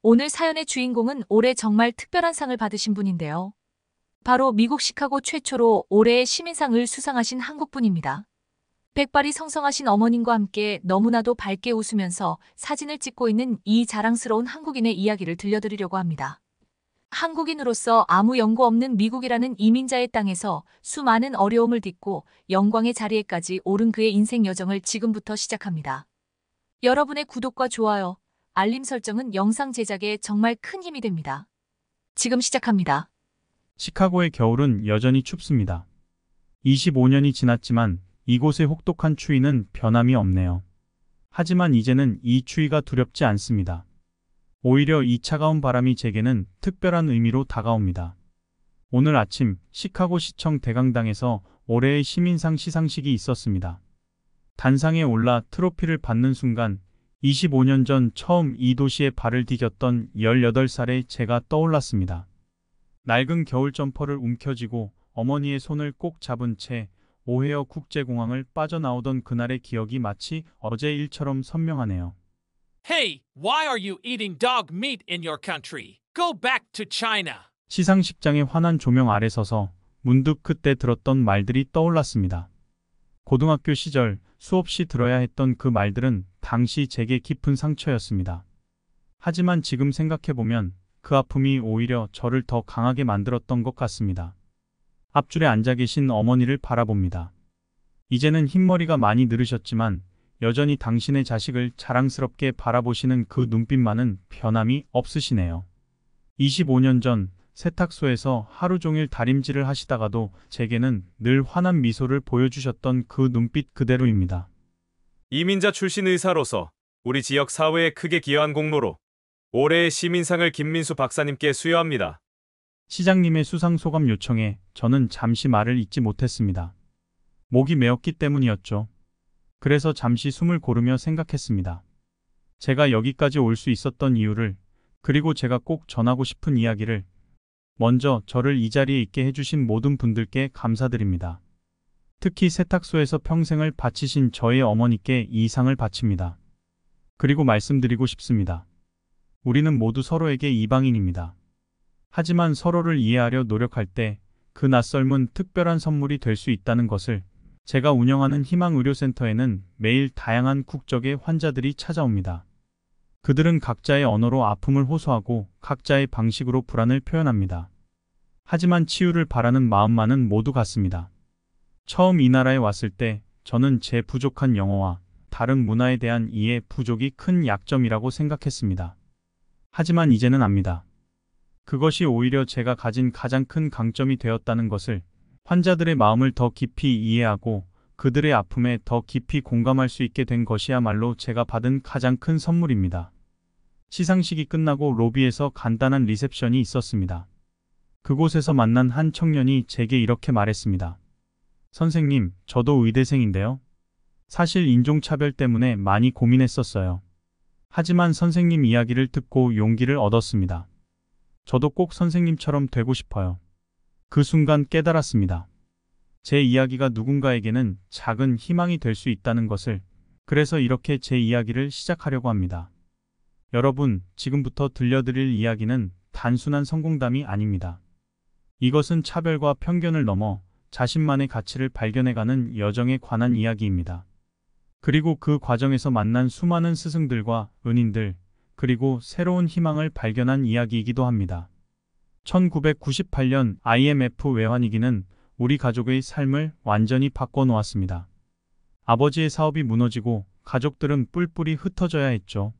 오늘 사연의 주인공은 올해 정말 특별한 상을 받으신 분인데요. 바로 미국 시카고 최초로 올해의 시민상을 수상하신 한국분입니다. 백발이 성성하신 어머님과 함께 너무나도 밝게 웃으면서 사진을 찍고 있는 이 자랑스러운 한국인의 이야기를 들려드리려고 합니다. 한국인으로서 아무 연고 없는 미국이라는 이민자의 땅에서 수많은 어려움을 딛고 영광의 자리에까지 오른 그의 인생 여정을 지금부터 시작합니다. 여러분의 구독과 좋아요, 알림 설정은 영상 제작에 정말 큰 힘이 됩니다. 지금 시작합니다. 시카고의 겨울은 여전히 춥습니다. 25년이 지났지만 이곳의 혹독한 추위는 변함이 없네요. 하지만 이제는 이 추위가 두렵지 않습니다. 오히려 이 차가운 바람이 제게는 특별한 의미로 다가옵니다. 오늘 아침 시카고 시청 대강당에서 올해의 시민상 시상식이 있었습니다. 단상에 올라 트로피를 받는 순간 25년 전 처음 이 도시에 발을 디뎠던 18살의 제가 떠올랐습니다. 낡은 겨울 점퍼를 움켜쥐고 어머니의 손을 꼭 잡은 채 오헤어 국제공항을 빠져나오던 그날의 기억이 마치 어제 일처럼 선명하네요. Hey, why are you eating dog meat in your country? Go back to China. 시상식장의 환한 조명 아래 서서 문득 그때 들었던 말들이 떠올랐습니다. 고등학교 시절 수없이 들어야 했던 그 말들은 당시 제게 깊은 상처였습니다. 하지만 지금 생각해보면 그 아픔이 오히려 저를 더 강하게 만들었던 것 같습니다. 앞줄에 앉아 계신 어머니를 바라봅니다. 이제는 흰머리가 많이 늘으셨지만 여전히 당신의 자식을 자랑스럽게 바라보시는 그 눈빛만은 변함이 없으시네요. 25년 전 세탁소에서 하루 종일 다림질을 하시다가도 제게는 늘 환한 미소를 보여주셨던 그 눈빛 그대로입니다. 이민자 출신 의사로서 우리 지역 사회에 크게 기여한 공로로 올해의 시민상을 김민수 박사님께 수여합니다. 시장님의 수상 소감 요청에 저는 잠시 말을 잇지 못했습니다. 목이 메었기 때문이었죠. 그래서 잠시 숨을 고르며 생각했습니다. 제가 여기까지 올 수 있었던 이유를, 그리고 제가 꼭 전하고 싶은 이야기를, 먼저 저를 이 자리에 있게 해주신 모든 분들께 감사드립니다. 특히 세탁소에서 평생을 바치신 저의 어머니께 이 상을 바칩니다. 그리고 말씀드리고 싶습니다. 우리는 모두 서로에게 이방인입니다. 하지만 서로를 이해하려 노력할 때 그 낯설문 특별한 선물이 될 수 있다는 것을, 제가 운영하는 희망의료센터에는 매일 다양한 국적의 환자들이 찾아옵니다. 그들은 각자의 언어로 아픔을 호소하고 각자의 방식으로 불안을 표현합니다. 하지만 치유를 바라는 마음만은 모두 같습니다. 처음 이 나라에 왔을 때 저는 제 부족한 영어와 다른 문화에 대한 이해 부족이 큰 약점이라고 생각했습니다. 하지만 이제는 압니다. 그것이 오히려 제가 가진 가장 큰 강점이 되었다는 것을, 환자들의 마음을 더 깊이 이해하고 그들의 아픔에 더 깊이 공감할 수 있게 된 것이야말로 제가 받은 가장 큰 선물입니다. 시상식이 끝나고 로비에서 간단한 리셉션이 있었습니다. 그곳에서 만난 한 청년이 제게 이렇게 말했습니다. 선생님, 저도 의대생인데요. 사실 인종차별 때문에 많이 고민했었어요. 하지만 선생님 이야기를 듣고 용기를 얻었습니다. 저도 꼭 선생님처럼 되고 싶어요. 그 순간 깨달았습니다. 제 이야기가 누군가에게는 작은 희망이 될 수 있다는 것을, 그래서 이렇게 제 이야기를 시작하려고 합니다. 여러분, 지금부터 들려드릴 이야기는 단순한 성공담이 아닙니다. 이것은 차별과 편견을 넘어 자신만의 가치를 발견해가는 여정에 관한 이야기입니다. 그리고 그 과정에서 만난 수많은 스승들과 은인들, 그리고 새로운 희망을 발견한 이야기이기도 합니다. 1998년 IMF 외환위기는 우리 가족의 삶을 완전히 바꿔놓았습니다. 아버지의 사업이 무너지고 가족들은 뿔뿔이 흩어져야 했죠.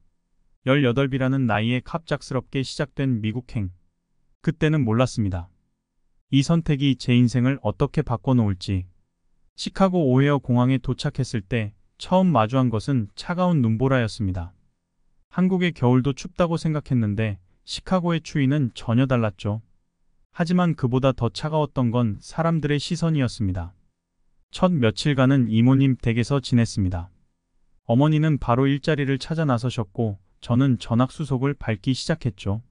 18이라는 나이에 갑작스럽게 시작된 미국행. 그때는 몰랐습니다. 이 선택이 제 인생을 어떻게 바꿔놓을지. 시카고 오헤어 공항에 도착했을 때 처음 마주한 것은 차가운 눈보라였습니다. 한국의 겨울도 춥다고 생각했는데 시카고의 추위는 전혀 달랐죠. 하지만 그보다 더 차가웠던 건 사람들의 시선이었습니다. 첫 며칠간은 이모님 댁에서 지냈습니다. 어머니는 바로 일자리를 찾아 나서셨고 저는 전학수속을 밟기 시작했죠.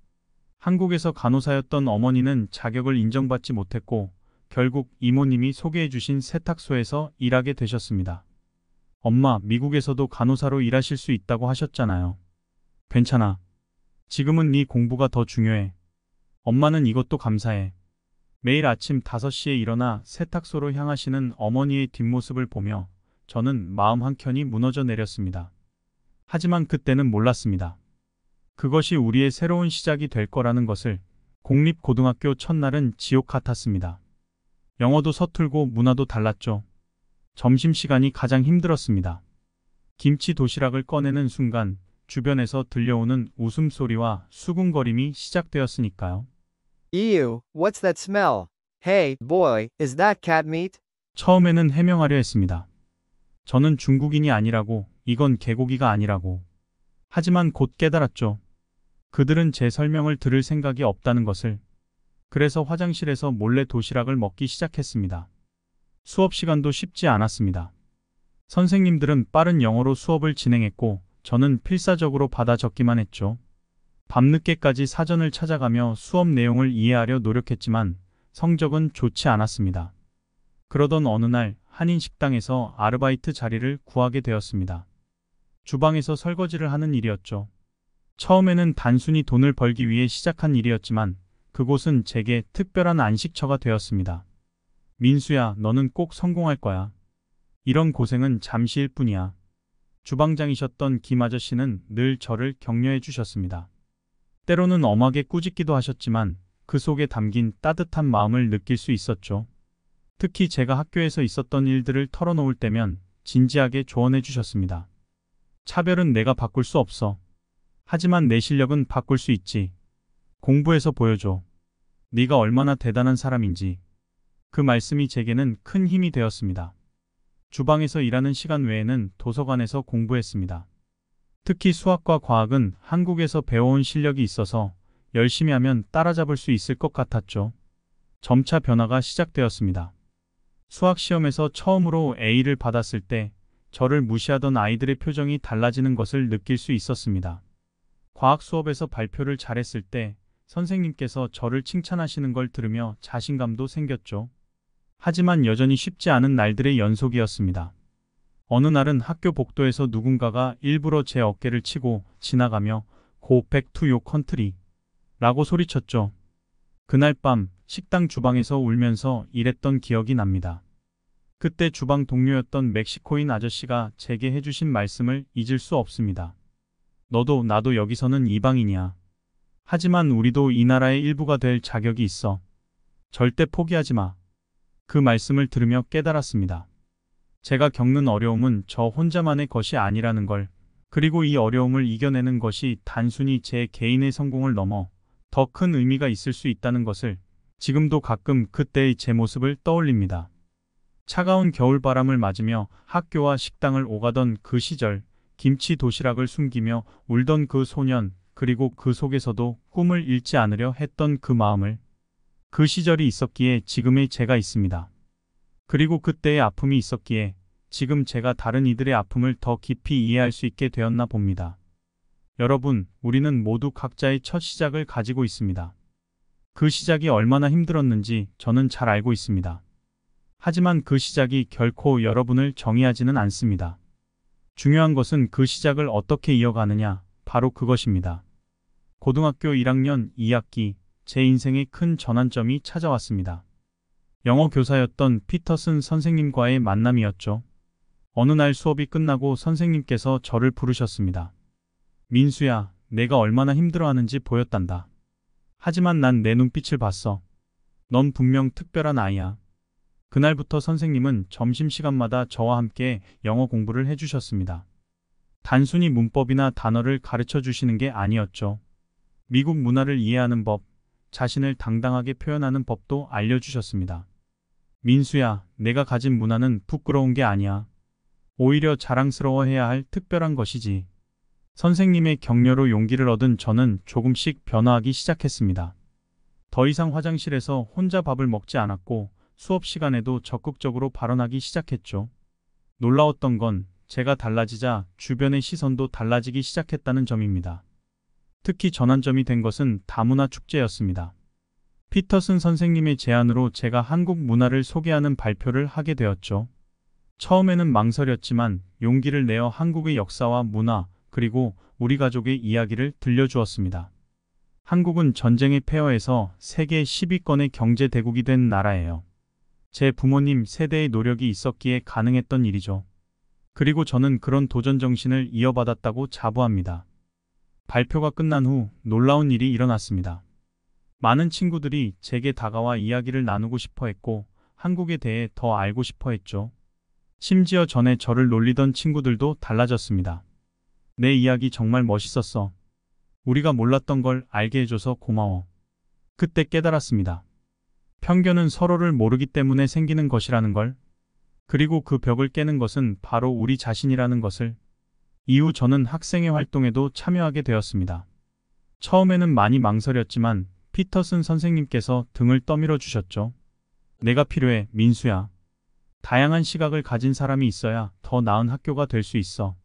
한국에서 간호사였던 어머니는 자격을 인정받지 못했고 결국 이모님이 소개해주신 세탁소에서 일하게 되셨습니다. 엄마, 미국에서도 간호사로 일하실 수 있다고 하셨잖아요. 괜찮아. 지금은 네 공부가 더 중요해. 엄마는 이것도 감사해. 매일 아침 5시에 일어나 세탁소로 향하시는 어머니의 뒷모습을 보며 저는 마음 한켠이 무너져 내렸습니다. 하지만 그때는 몰랐습니다. 그것이 우리의 새로운 시작이 될 거라는 것을. 공립고등학교 첫날은 지옥 같았습니다. 영어도 서툴고 문화도 달랐죠. 점심시간이 가장 힘들었습니다. 김치 도시락을 꺼내는 순간 주변에서 들려오는 웃음소리와 수군거림이 시작되었으니까요. Ew, what's that smell? Hey, boy, is that cat meat? 처음에는 해명하려 했습니다. 저는 중국인이 아니라고, 이건 개고기가 아니라고. 하지만 곧 깨달았죠. 그들은 제 설명을 들을 생각이 없다는 것을. 그래서 화장실에서 몰래 도시락을 먹기 시작했습니다. 수업 시간도 쉽지 않았습니다. 선생님들은 빠른 영어로 수업을 진행했고 저는 필사적으로 받아 적기만 했죠. 밤늦게까지 사전을 찾아가며 수업 내용을 이해하려 노력했지만 성적은 좋지 않았습니다. 그러던 어느 날 한인 식당에서 아르바이트 자리를 구하게 되었습니다. 주방에서 설거지를 하는 일이었죠. 처음에는 단순히 돈을 벌기 위해 시작한 일이었지만 그곳은 제게 특별한 안식처가 되었습니다. 민수야, 너는 꼭 성공할 거야. 이런 고생은 잠시일 뿐이야. 주방장이셨던 김 아저씨는 늘 저를 격려해 주셨습니다. 때로는 엄하게 꾸짖기도 하셨지만 그 속에 담긴 따뜻한 마음을 느낄 수 있었죠. 특히 제가 학교에서 있었던 일들을 털어놓을 때면 진지하게 조언해 주셨습니다. 차별은 내가 바꿀 수 없어. 하지만 내 실력은 바꿀 수 있지. 공부해서 보여줘. 네가 얼마나 대단한 사람인지. 그 말씀이 제게는 큰 힘이 되었습니다. 주방에서 일하는 시간 외에는 도서관에서 공부했습니다. 특히 수학과 과학은 한국에서 배워온 실력이 있어서 열심히 하면 따라잡을 수 있을 것 같았죠. 점차 변화가 시작되었습니다. 수학 시험에서 처음으로 A를 받았을 때 저를 무시하던 아이들의 표정이 달라지는 것을 느낄 수 있었습니다. 과학 수업에서 발표를 잘했을 때 선생님께서 저를 칭찬하시는 걸 들으며 자신감도 생겼죠. 하지만 여전히 쉽지 않은 날들의 연속이었습니다. 어느 날은 학교 복도에서 누군가가 일부러 제 어깨를 치고 지나가며 Go back to your country 라고 소리쳤죠. 그날 밤 식당 주방에서 울면서 일했던 기억이 납니다. 그때 주방 동료였던 멕시코인 아저씨가 제게 해주신 말씀을 잊을 수 없습니다. 너도 나도 여기서는 이방인이야. 하지만 우리도 이 나라의 일부가 될 자격이 있어. 절대 포기하지 마. 그 말씀을 들으며 깨달았습니다. 제가 겪는 어려움은 저 혼자만의 것이 아니라는 걸, 그리고 이 어려움을 이겨내는 것이 단순히 제 개인의 성공을 넘어 더 큰 의미가 있을 수 있다는 것을. 지금도 가끔 그때의 제 모습을 떠올립니다. 차가운 겨울바람을 맞으며 학교와 식당을 오가던 그 시절, 김치 도시락을 숨기며 울던 그 소년, 그리고 그 속에서도 꿈을 잃지 않으려 했던 그 마음을. 그 시절이 있었기에 지금의 제가 있습니다. 그리고 그때의 아픔이 있었기에 지금 제가 다른 이들의 아픔을 더 깊이 이해할 수 있게 되었나 봅니다. 여러분, 우리는 모두 각자의 첫 시작을 가지고 있습니다. 그 시작이 얼마나 힘들었는지 저는 잘 알고 있습니다. 하지만 그 시작이 결코 여러분을 정의하지는 않습니다. 중요한 것은 그 시작을 어떻게 이어가느냐, 바로 그것입니다. 고등학교 1학년 2학기, 제 인생의 큰 전환점이 찾아왔습니다. 영어 교사였던 피터슨 선생님과의 만남이었죠. 어느 날 수업이 끝나고 선생님께서 저를 부르셨습니다. 민수야, 내가 얼마나 힘들어하는지 보였단다. 하지만 난 내 눈빛을 봤어. 넌 분명 특별한 아이야. 그날부터 선생님은 점심시간마다 저와 함께 영어 공부를 해주셨습니다. 단순히 문법이나 단어를 가르쳐 주시는 게 아니었죠. 미국 문화를 이해하는 법, 자신을 당당하게 표현하는 법도 알려주셨습니다. 민수야, 내가 가진 문화는 부끄러운 게 아니야. 오히려 자랑스러워해야 할 특별한 것이지. 선생님의 격려로 용기를 얻은 저는 조금씩 변화하기 시작했습니다. 더 이상 화장실에서 혼자 밥을 먹지 않았고 수업 시간에도 적극적으로 발언하기 시작했죠. 놀라웠던 건 제가 달라지자 주변의 시선도 달라지기 시작했다는 점입니다. 특히 전환점이 된 것은 다문화 축제였습니다. 피터슨 선생님의 제안으로 제가 한국 문화를 소개하는 발표를 하게 되었죠. 처음에는 망설였지만 용기를 내어 한국의 역사와 문화, 그리고 우리 가족의 이야기를 들려주었습니다. 한국은 전쟁의 폐허에서 세계 10위권의 경제 대국이 된 나라예요. 제 부모님 세대의 노력이 있었기에 가능했던 일이죠. 그리고 저는 그런 도전 정신을 이어받았다고 자부합니다. 발표가 끝난 후 놀라운 일이 일어났습니다. 많은 친구들이 제게 다가와 이야기를 나누고 싶어 했고 한국에 대해 더 알고 싶어 했죠. 심지어 전에 저를 놀리던 친구들도 달라졌습니다. 내 이야기 정말 멋있었어. 우리가 몰랐던 걸 알게 해줘서 고마워. 그때 깨달았습니다. 편견은 서로를 모르기 때문에 생기는 것이라는 걸. 그리고 그 벽을 깨는 것은 바로 우리 자신이라는 것을. 이후 저는 학생회 활동에도 참여하게 되었습니다. 처음에는 많이 망설였지만 피터슨 선생님께서 등을 떠밀어 주셨죠. 내가 필요해, 민수야. 다양한 시각을 가진 사람이 있어야 더 나은 학교가 될 수 있어.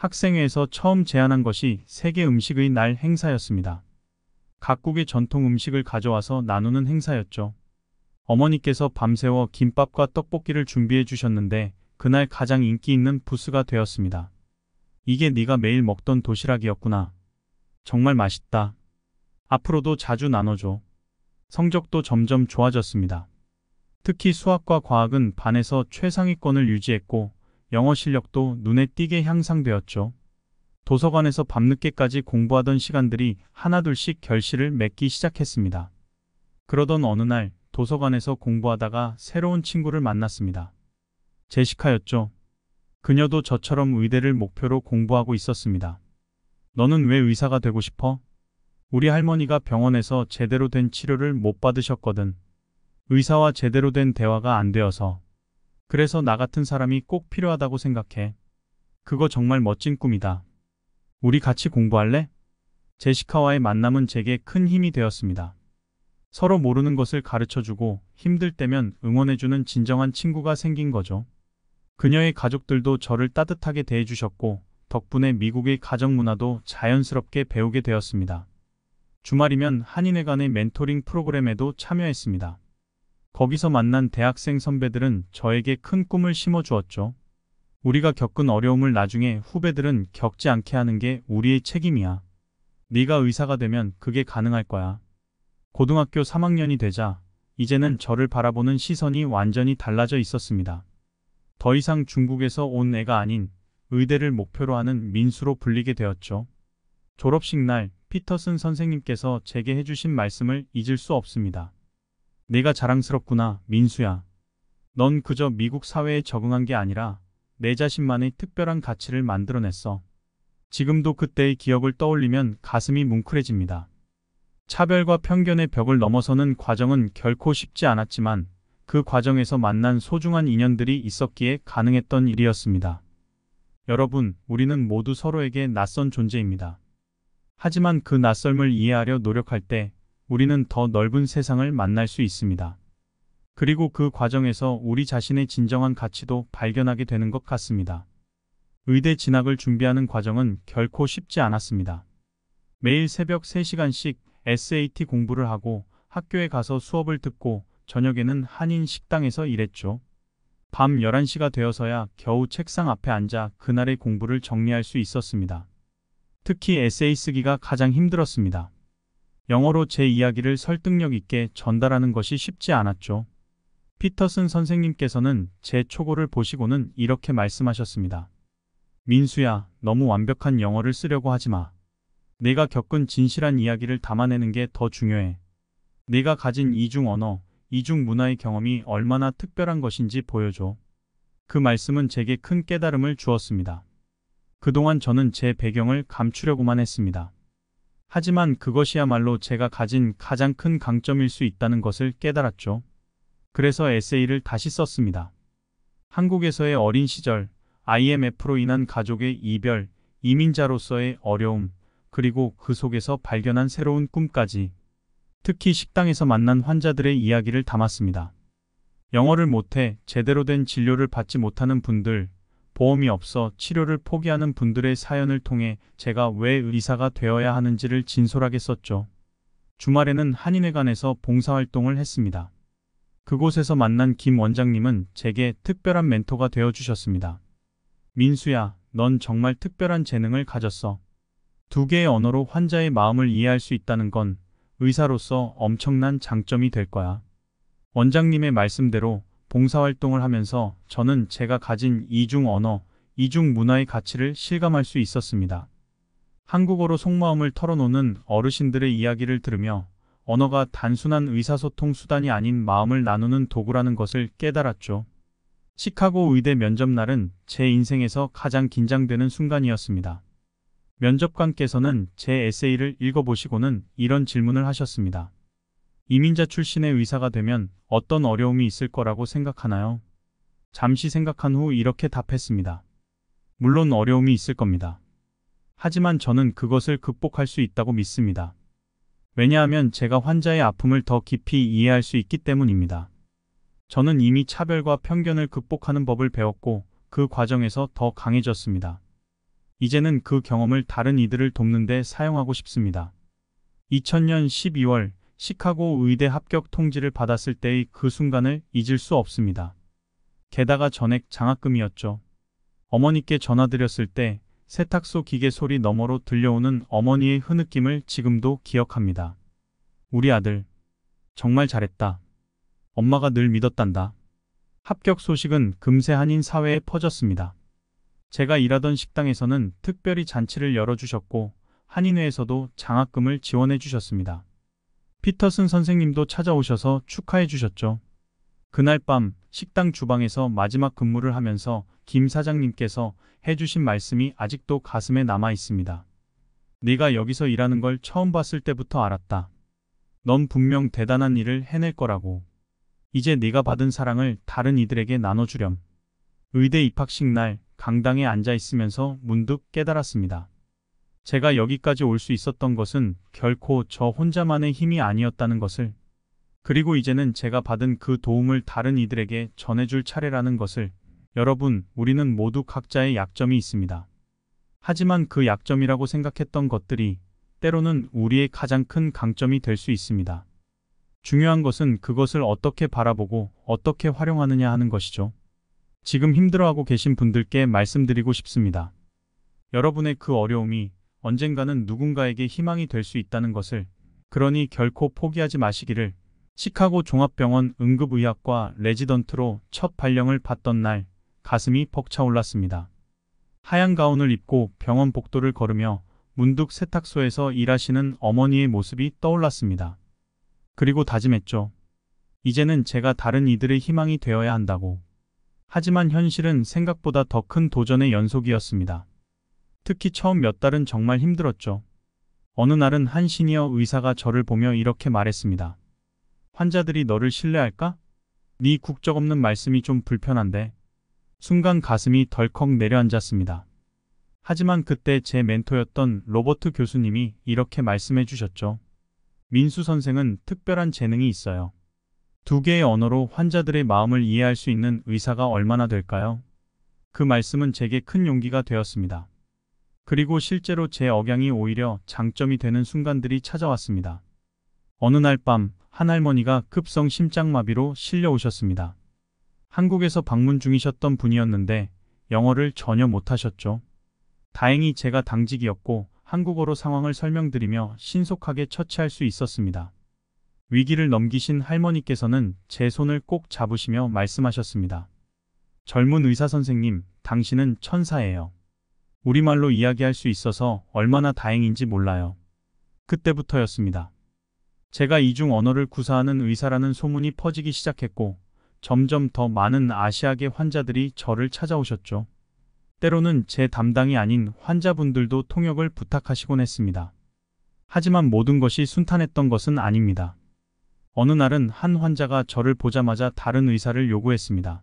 학생회에서 처음 제안한 것이 세계 음식의 날 행사였습니다. 각국의 전통 음식을 가져와서 나누는 행사였죠. 어머니께서 밤새워 김밥과 떡볶이를 준비해 주셨는데 그날 가장 인기 있는 부스가 되었습니다. 이게 네가 매일 먹던 도시락이었구나. 정말 맛있다. 앞으로도 자주 나눠줘. 성적도 점점 좋아졌습니다. 특히 수학과 과학은 반에서 최상위권을 유지했고 영어 실력도 눈에 띄게 향상되었죠. 도서관에서 밤늦게까지 공부하던 시간들이 하나둘씩 결실을 맺기 시작했습니다. 그러던 어느 날 도서관에서 공부하다가 새로운 친구를 만났습니다. 제시카였죠. 그녀도 저처럼 의대를 목표로 공부하고 있었습니다. 너는 왜 의사가 되고 싶어? 우리 할머니가 병원에서 제대로 된 치료를 못 받으셨거든. 의사와 제대로 된 대화가 안 되어서. 그래서 나 같은 사람이 꼭 필요하다고 생각해. 그거 정말 멋진 꿈이다. 우리 같이 공부할래? 제시카와의 만남은 제게 큰 힘이 되었습니다. 서로 모르는 것을 가르쳐주고 힘들 때면 응원해주는 진정한 친구가 생긴 거죠. 그녀의 가족들도 저를 따뜻하게 대해주셨고 덕분에 미국의 가정 문화도 자연스럽게 배우게 되었습니다. 주말이면 한인회관의 멘토링 프로그램에도 참여했습니다. 거기서 만난 대학생 선배들은 저에게 큰 꿈을 심어주었죠. 우리가 겪은 어려움을 나중에 후배들은 겪지 않게 하는 게 우리의 책임이야. 네가 의사가 되면 그게 가능할 거야. 고등학교 3학년이 되자 이제는 저를 바라보는 시선이 완전히 달라져 있었습니다. 더 이상 중국에서 온 애가 아닌 의대를 목표로 하는 민수로 불리게 되었죠. 졸업식 날 피터슨 선생님께서 제게 해주신 말씀을 잊을 수 없습니다. 내가 자랑스럽구나, 민수야. 넌 그저 미국 사회에 적응한 게 아니라 내 자신만의 특별한 가치를 만들어냈어. 지금도 그때의 기억을 떠올리면 가슴이 뭉클해집니다. 차별과 편견의 벽을 넘어서는 과정은 결코 쉽지 않았지만 그 과정에서 만난 소중한 인연들이 있었기에 가능했던 일이었습니다. 여러분, 우리는 모두 서로에게 낯선 존재입니다. 하지만 그 낯설음을 이해하려 노력할 때 우리는 더 넓은 세상을 만날 수 있습니다. 그리고 그 과정에서 우리 자신의 진정한 가치도 발견하게 되는 것 같습니다. 의대 진학을 준비하는 과정은 결코 쉽지 않았습니다. 매일 새벽 3시간씩 SAT 공부를 하고 학교에 가서 수업을 듣고 저녁에는 한인 식당에서 일했죠. 밤 11시가 되어서야 겨우 책상 앞에 앉아 그날의 공부를 정리할 수 있었습니다. 특히 에세이 쓰기가 가장 힘들었습니다. 영어로 제 이야기를 설득력 있게 전달하는 것이 쉽지 않았죠. 피터슨 선생님께서는 제 초고를 보시고는 이렇게 말씀하셨습니다. 민수야, 너무 완벽한 영어를 쓰려고 하지 마. 내가 겪은 진실한 이야기를 담아내는 게 더 중요해. 내가 가진 이중 언어, 이중 문화의 경험이 얼마나 특별한 것인지 보여줘. 그 말씀은 제게 큰 깨달음을 주었습니다. 그동안 저는 제 배경을 감추려고만 했습니다. 하지만 그것이야말로 제가 가진 가장 큰 강점일 수 있다는 것을 깨달았죠. 그래서 에세이를 다시 썼습니다. 한국에서의 어린 시절, IMF로 인한 가족의 이별, 이민자로서의 어려움, 그리고 그 속에서 발견한 새로운 꿈까지. 특히 식당에서 만난 환자들의 이야기를 담았습니다. 영어를 못해 제대로 된 진료를 받지 못하는 분들, 보험이 없어 치료를 포기하는 분들의 사연을 통해 제가 왜 의사가 되어야 하는지를 진솔하게 썼죠. 주말에는 한인회관에서 봉사활동을 했습니다. 그곳에서 만난 김 원장님은 제게 특별한 멘토가 되어주셨습니다. 민수야, 넌 정말 특별한 재능을 가졌어. 두 개의 언어로 환자의 마음을 이해할 수 있다는 건 의사로서 엄청난 장점이 될 거야. 원장님의 말씀대로 봉사활동을 하면서 저는 제가 가진 이중 언어, 이중 문화의 가치를 실감할 수 있었습니다. 한국어로 속마음을 털어놓는 어르신들의 이야기를 들으며 언어가 단순한 의사소통 수단이 아닌 마음을 나누는 도구라는 것을 깨달았죠. 시카고 의대 면접 날은 제 인생에서 가장 긴장되는 순간이었습니다. 면접관께서는 제 에세이를 읽어보시고는 이런 질문을 하셨습니다. 이민자 출신의 의사가 되면 어떤 어려움이 있을 거라고 생각하나요? 잠시 생각한 후 이렇게 답했습니다. 물론 어려움이 있을 겁니다. 하지만 저는 그것을 극복할 수 있다고 믿습니다. 왜냐하면 제가 환자의 아픔을 더 깊이 이해할 수 있기 때문입니다. 저는 이미 차별과 편견을 극복하는 법을 배웠고 그 과정에서 더 강해졌습니다. 이제는 그 경험을 다른 이들을 돕는 데 사용하고 싶습니다. 2000년 12월 시카고 의대 합격 통지를 받았을 때의 그 순간을 잊을 수 없습니다. 게다가 전액 장학금이었죠. 어머니께 전화드렸을 때 세탁소 기계 소리 너머로 들려오는 어머니의 흐느낌을 지금도 기억합니다. 우리 아들, 정말 잘했다. 엄마가 늘 믿었단다. 합격 소식은 금세 한인 사회에 퍼졌습니다. 제가 일하던 식당에서는 특별히 잔치를 열어주셨고 한인회에서도 장학금을 지원해 주셨습니다. 피터슨 선생님도 찾아오셔서 축하해 주셨죠. 그날 밤 식당 주방에서 마지막 근무를 하면서 김 사장님께서 해주신 말씀이 아직도 가슴에 남아 있습니다. 네가 여기서 일하는 걸 처음 봤을 때부터 알았다. 넌 분명 대단한 일을 해낼 거라고. 이제 네가 받은 사랑을 다른 이들에게 나눠주렴. 의대 입학식 날 강당에 앉아 있으면서 문득 깨달았습니다. 제가 여기까지 올 수 있었던 것은 결코 저 혼자만의 힘이 아니었다는 것을, 그리고 이제는 제가 받은 그 도움을 다른 이들에게 전해줄 차례라는 것을. 여러분, 우리는 모두 각자의 약점이 있습니다. 하지만 그 약점이라고 생각했던 것들이 때로는 우리의 가장 큰 강점이 될 수 있습니다. 중요한 것은 그것을 어떻게 바라보고 어떻게 활용하느냐 하는 것이죠. 지금 힘들어하고 계신 분들께 말씀드리고 싶습니다. 여러분의 그 어려움이 언젠가는 누군가에게 희망이 될 수 있다는 것을, 그러니 결코 포기하지 마시기를. 시카고 종합병원 응급의학과 레지던트로 첫 발령을 받던 날 가슴이 벅차올랐습니다. 하얀 가운을 입고 병원 복도를 걸으며 문득 세탁소에서 일하시는 어머니의 모습이 떠올랐습니다. 그리고 다짐했죠. 이제는 제가 다른 이들의 희망이 되어야 한다고. 하지만 현실은 생각보다 더 큰 도전의 연속이었습니다. 특히 처음 몇 달은 정말 힘들었죠. 어느 날은 한 시니어 의사가 저를 보며 이렇게 말했습니다. 환자들이 너를 신뢰할까? 네 국적 없는 말씀이 좀 불편한데. 순간 가슴이 덜컥 내려앉았습니다. 하지만 그때 제 멘토였던 로버트 교수님이 이렇게 말씀해 주셨죠. 민수 선생은 특별한 재능이 있어요. 두 개의 언어로 환자들의 마음을 이해할 수 있는 의사가 얼마나 될까요? 그 말씀은 제게 큰 용기가 되었습니다. 그리고 실제로 제 억양이 오히려 장점이 되는 순간들이 찾아왔습니다. 어느 날 밤 한 할머니가 급성 심장마비로 실려오셨습니다. 한국에서 방문 중이셨던 분이었는데 영어를 전혀 못하셨죠. 다행히 제가 당직이었고 한국어로 상황을 설명드리며 신속하게 처치할 수 있었습니다. 위기를 넘기신 할머니께서는 제 손을 꼭 잡으시며 말씀하셨습니다. 젊은 의사 선생님, 당신은 천사예요. 우리말로 이야기할 수 있어서 얼마나 다행인지 몰라요. 그때부터였습니다. 제가 이중 언어를 구사하는 의사라는 소문이 퍼지기 시작했고 점점 더 많은 아시아계 환자들이 저를 찾아오셨죠. 때로는 제 담당이 아닌 환자분들도 통역을 부탁하시곤 했습니다. 하지만 모든 것이 순탄했던 것은 아닙니다. 어느 날은 한 환자가 저를 보자마자 다른 의사를 요구했습니다.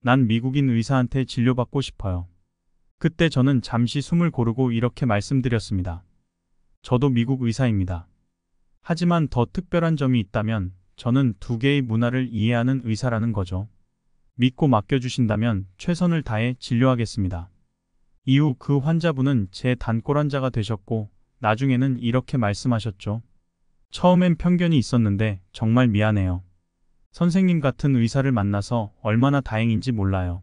난 미국인 의사한테 진료받고 싶어요. 그때 저는 잠시 숨을 고르고 이렇게 말씀드렸습니다. 저도 미국 의사입니다. 하지만 더 특별한 점이 있다면 저는 두 개의 문화를 이해하는 의사라는 거죠. 믿고 맡겨주신다면 최선을 다해 진료하겠습니다. 이후 그 환자분은 제 단골 환자가 되셨고 나중에는 이렇게 말씀하셨죠. 처음엔 편견이 있었는데 정말 미안해요. 선생님 같은 의사를 만나서 얼마나 다행인지 몰라요.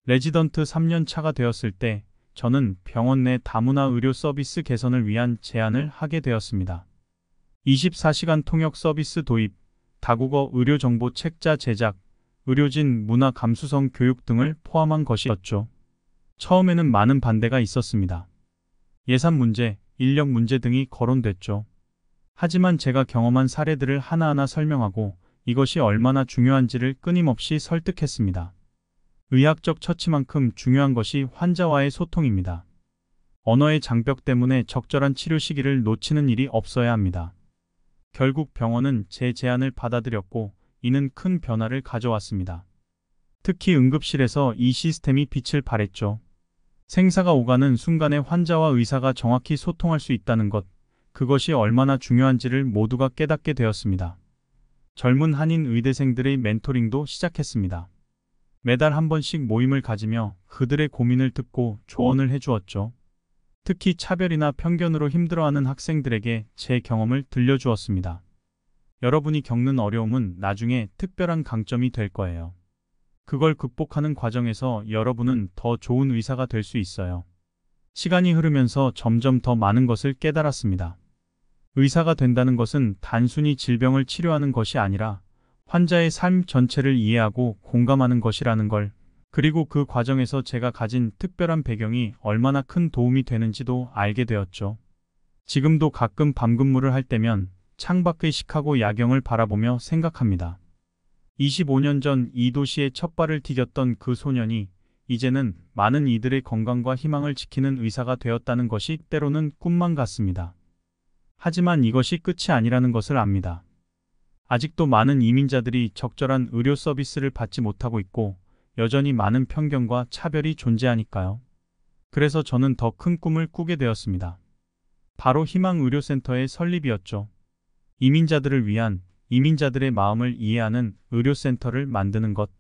레지던트 3년 차가 되었을 때 저는 병원 내 다문화 의료 서비스 개선을 위한 제안을 하게 되었습니다. 24시간 통역 서비스 도입, 다국어 의료 정보 책자 제작, 의료진 문화 감수성 교육 등을 포함한 것이었죠. 처음에는 많은 반대가 있었습니다. 예산 문제, 인력 문제 등이 거론됐죠. 하지만 제가 경험한 사례들을 하나하나 설명하고 이것이 얼마나 중요한지를 끊임없이 설득했습니다. 의학적 처치만큼 중요한 것이 환자와의 소통입니다. 언어의 장벽 때문에 적절한 치료 시기를 놓치는 일이 없어야 합니다. 결국 병원은 제 제안을 받아들였고 이는 큰 변화를 가져왔습니다. 특히 응급실에서 이 시스템이 빛을 발했죠. 생사가 오가는 순간에 환자와 의사가 정확히 소통할 수 있다는 것, 그것이 얼마나 중요한지를 모두가 깨닫게 되었습니다. 젊은 한인 의대생들의 멘토링도 시작했습니다. 매달 한 번씩 모임을 가지며 그들의 고민을 듣고 조언을 해주었죠. 특히 차별이나 편견으로 힘들어하는 학생들에게 제 경험을 들려주었습니다. 여러분이 겪는 어려움은 나중에 특별한 강점이 될 거예요. 그걸 극복하는 과정에서 여러분은 더 좋은 의사가 될 수 있어요. 시간이 흐르면서 점점 더 많은 것을 깨달았습니다. 의사가 된다는 것은 단순히 질병을 치료하는 것이 아니라 환자의 삶 전체를 이해하고 공감하는 것이라는 걸, 그리고 그 과정에서 제가 가진 특별한 배경이 얼마나 큰 도움이 되는지도 알게 되었죠. 지금도 가끔 밤 근무를 할 때면 창밖의 시카고 야경을 바라보며 생각합니다. 25년 전 이 도시에 첫 발을 디뎠던 그 소년이 이제는 많은 이들의 건강과 희망을 지키는 의사가 되었다는 것이 때로는 꿈만 같습니다. 하지만 이것이 끝이 아니라는 것을 압니다. 아직도 많은 이민자들이 적절한 의료 서비스를 받지 못하고 있고 여전히 많은 편견과 차별이 존재하니까요. 그래서 저는 더 큰 꿈을 꾸게 되었습니다. 바로 희망의료센터의 설립이었죠. 이민자들을 위한, 이민자들의 마음을 이해하는 의료센터를 만드는 것.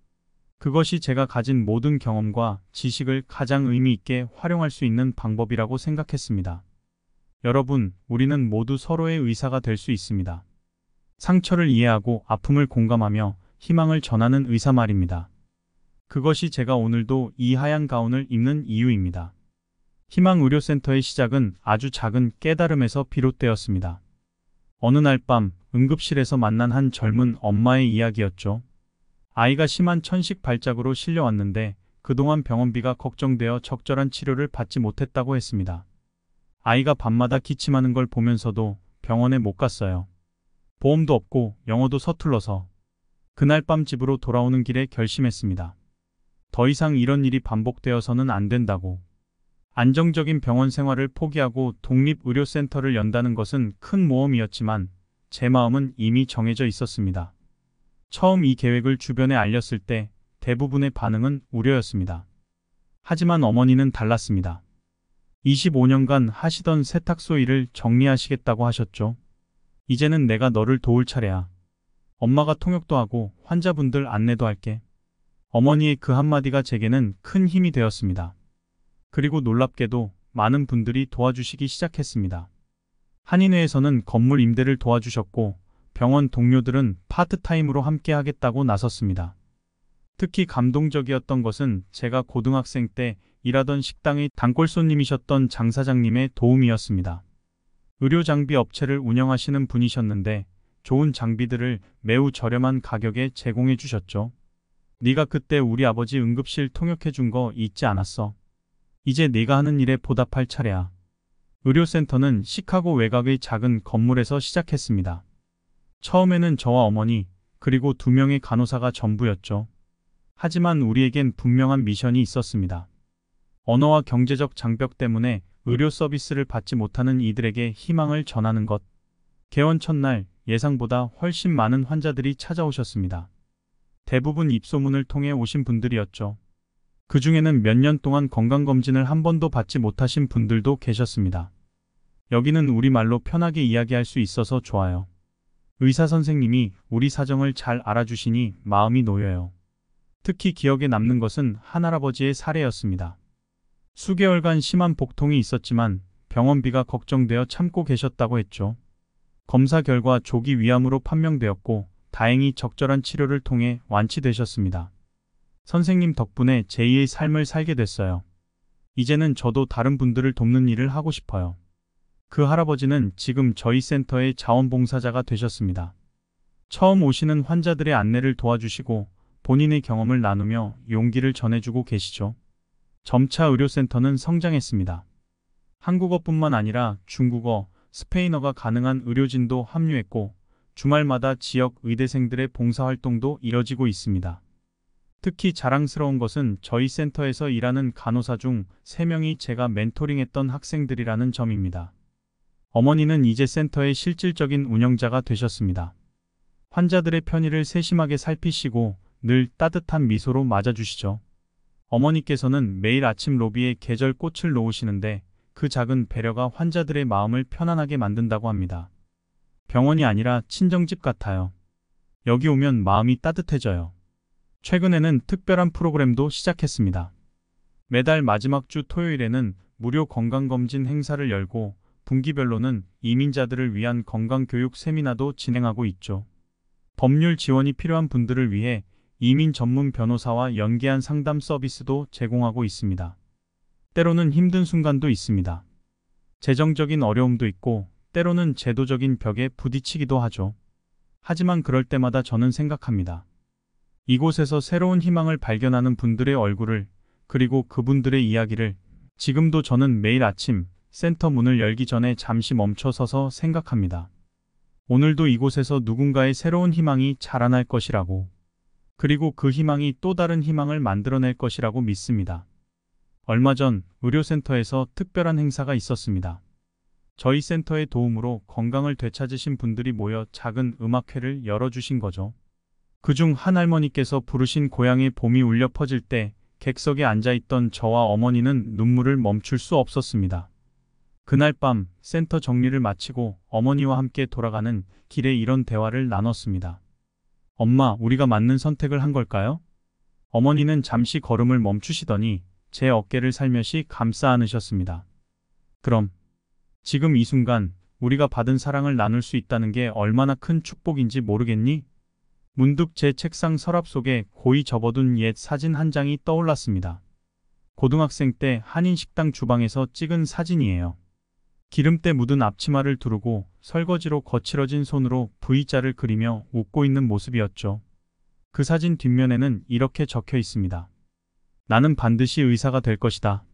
그것이 제가 가진 모든 경험과 지식을 가장 의미 있게 활용할 수 있는 방법이라고 생각했습니다. 여러분, 우리는 모두 서로의 의사가 될 수 있습니다. 상처를 이해하고 아픔을 공감하며 희망을 전하는 의사 말입니다. 그것이 제가 오늘도 이 하얀 가운을 입는 이유입니다. 희망의료센터의 시작은 아주 작은 깨달음에서 비롯되었습니다. 어느 날 밤 응급실에서 만난 한 젊은 엄마의 이야기였죠. 아이가 심한 천식 발작으로 실려왔는데 그동안 병원비가 걱정되어 적절한 치료를 받지 못했다고 했습니다. 아이가 밤마다 기침하는 걸 보면서도 병원에 못 갔어요. 보험도 없고 영어도 서툴러서. 그날 밤 집으로 돌아오는 길에 결심했습니다. 더 이상 이런 일이 반복되어서는 안 된다고. 안정적인 병원 생활을 포기하고 독립의료센터를 연다는 것은 큰 모험이었지만 제 마음은 이미 정해져 있었습니다. 처음 이 계획을 주변에 알렸을 때 대부분의 반응은 우려였습니다. 하지만 어머니는 달랐습니다. 25년간 하시던 세탁소 일을 정리하시겠다고 하셨죠. 이제는 내가 너를 도울 차례야. 엄마가 통역도 하고 환자분들 안내도 할게. 어머니의 그 한마디가 제게는 큰 힘이 되었습니다. 그리고 놀랍게도 많은 분들이 도와주시기 시작했습니다. 한인회에서는 건물 임대를 도와주셨고 병원 동료들은 파트타임으로 함께 하겠다고 나섰습니다. 특히 감동적이었던 것은 제가 고등학생 때 일하던 식당의 단골 손님이셨던 장 사장님의 도움이었습니다. 의료장비 업체를 운영하시는 분이셨는데 좋은 장비들을 매우 저렴한 가격에 제공해 주셨죠. 네가 그때 우리 아버지 응급실 통역해 준 거 잊지 않았어. 이제 네가 하는 일에 보답할 차례야. 의료센터는 시카고 외곽의 작은 건물에서 시작했습니다. 처음에는 저와 어머니, 그리고 2명의 간호사가 전부였죠. 하지만 우리에겐 분명한 미션이 있었습니다. 언어와 경제적 장벽 때문에 의료 서비스를 받지 못하는 이들에게 희망을 전하는 것. 개원 첫날 예상보다 훨씬 많은 환자들이 찾아오셨습니다. 대부분 입소문을 통해 오신 분들이었죠. 그 중에는 몇 년 동안 건강검진을 한 번도 받지 못하신 분들도 계셨습니다. 여기는 우리말로 편하게 이야기할 수 있어서 좋아요. 의사 선생님이 우리 사정을 잘 알아주시니 마음이 놓여요. 특히 기억에 남는 것은 한할아버지의 사례였습니다. 수개월간 심한 복통이 있었지만 병원비가 걱정되어 참고 계셨다고 했죠. 검사 결과 조기 위암으로 판명되었고 다행히 적절한 치료를 통해 완치되셨습니다. 선생님 덕분에 제2의 삶을 살게 됐어요. 이제는 저도 다른 분들을 돕는 일을 하고 싶어요. 그 할아버지는 지금 저희 센터의 자원봉사자가 되셨습니다. 처음 오시는 환자들의 안내를 도와주시고 본인의 경험을 나누며 용기를 전해주고 계시죠. 점차 의료센터는 성장했습니다. 한국어뿐만 아니라 중국어, 스페인어가 가능한 의료진도 합류했고 주말마다 지역 의대생들의 봉사활동도 이뤄지고 있습니다. 특히 자랑스러운 것은 저희 센터에서 일하는 간호사 중 3명이 제가 멘토링했던 학생들이라는 점입니다. 어머니는 이제 센터의 실질적인 운영자가 되셨습니다. 환자들의 편의를 세심하게 살피시고 늘 따뜻한 미소로 맞아주시죠. 어머니께서는 매일 아침 로비에 계절 꽃을 놓으시는데 그 작은 배려가 환자들의 마음을 편안하게 만든다고 합니다. 병원이 아니라 친정집 같아요. 여기 오면 마음이 따뜻해져요. 최근에는 특별한 프로그램도 시작했습니다. 매달 마지막 주 토요일에는 무료 건강검진 행사를 열고 분기별로는 이민자들을 위한 건강교육 세미나도 진행하고 있죠. 법률 지원이 필요한 분들을 위해 이민 전문 변호사와 연계한 상담 서비스도 제공하고 있습니다. 때로는 힘든 순간도 있습니다. 재정적인 어려움도 있고 때로는 제도적인 벽에 부딪히기도 하죠. 하지만 그럴 때마다 저는 생각합니다. 이곳에서 새로운 희망을 발견하는 분들의 얼굴을, 그리고 그분들의 이야기를 지금도 저는 매일 아침 센터 문을 열기 전에 잠시 멈춰 서서 생각합니다. 오늘도 이곳에서 누군가의 새로운 희망이 자라날 것이라고, 그리고 그 희망이 또 다른 희망을 만들어낼 것이라고 믿습니다. 얼마 전 의료센터에서 특별한 행사가 있었습니다. 저희 센터의 도움으로 건강을 되찾으신 분들이 모여 작은 음악회를 열어주신 거죠. 그중 한 할머니께서 부르신 고향의 봄이 울려 퍼질 때 객석에 앉아있던 저와 어머니는 눈물을 멈출 수 없었습니다. 그날 밤 센터 정리를 마치고 어머니와 함께 돌아가는 길에 이런 대화를 나눴습니다. 엄마, 우리가 맞는 선택을 한 걸까요? 어머니는 잠시 걸음을 멈추시더니 제 어깨를 살며시 감싸 안으셨습니다. 그럼 지금 이 순간 우리가 받은 사랑을 나눌 수 있다는 게 얼마나 큰 축복인지 모르겠니? 문득 제 책상 서랍 속에 고이 접어둔 옛 사진 한 장이 떠올랐습니다. 고등학생 때 한인식당 주방에서 찍은 사진이에요. 기름때 묻은 앞치마를 두르고 설거지로 거칠어진 손으로 V자를 그리며 웃고 있는 모습이었죠. 그 사진 뒷면에는 이렇게 적혀 있습니다. 나는 반드시 의사가 될 것이다.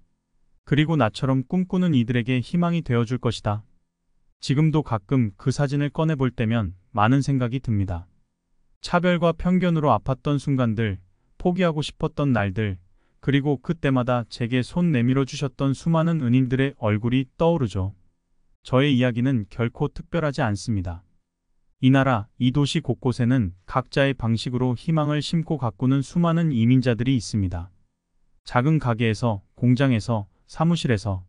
그리고 나처럼 꿈꾸는 이들에게 희망이 되어줄 것이다. 지금도 가끔 그 사진을 꺼내볼 때면 많은 생각이 듭니다. 차별과 편견으로 아팠던 순간들, 포기하고 싶었던 날들, 그리고 그때마다 제게 손 내밀어 주셨던 수많은 은인들의 얼굴이 떠오르죠. 저의 이야기는 결코 특별하지 않습니다. 이 나라, 이 도시 곳곳에는 각자의 방식으로 희망을 심고 가꾸는 수많은 이민자들이 있습니다. 작은 가게에서, 공장에서, 사무실에서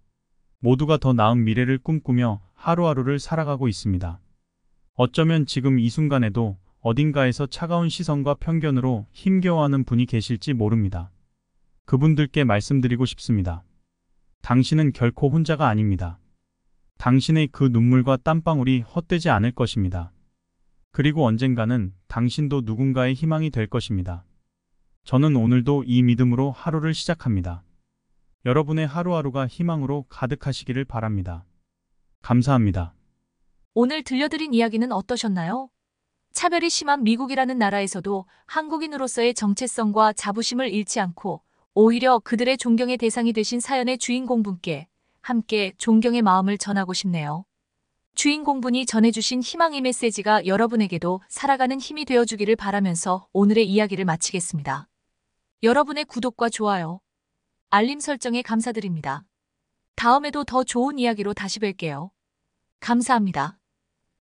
모두가 더 나은 미래를 꿈꾸며 하루하루를 살아가고 있습니다. 어쩌면 지금 이 순간에도 어딘가에서 차가운 시선과 편견으로 힘겨워하는 분이 계실지 모릅니다. 그분들께 말씀드리고 싶습니다. 당신은 결코 혼자가 아닙니다. 당신의 그 눈물과 땀방울이 헛되지 않을 것입니다. 그리고 언젠가는 당신도 누군가의 희망이 될 것입니다. 저는 오늘도 이 믿음으로 하루를 시작합니다. 여러분의 하루하루가 희망으로 가득하시기를 바랍니다. 감사합니다. 오늘 들려드린 이야기는 어떠셨나요? 차별이 심한 미국이라는 나라에서도 한국인으로서의 정체성과 자부심을 잃지 않고 오히려 그들의 존경의 대상이 되신 사연의 주인공분께 함께 존경의 마음을 전하고 싶네요. 주인공분이 전해주신 희망의 메시지가 여러분에게도 살아가는 힘이 되어주기를 바라면서 오늘의 이야기를 마치겠습니다. 여러분의 구독과 좋아요, 알림 설정에 감사드립니다. 다음에도 더 좋은 이야기로 다시 뵐게요. 감사합니다.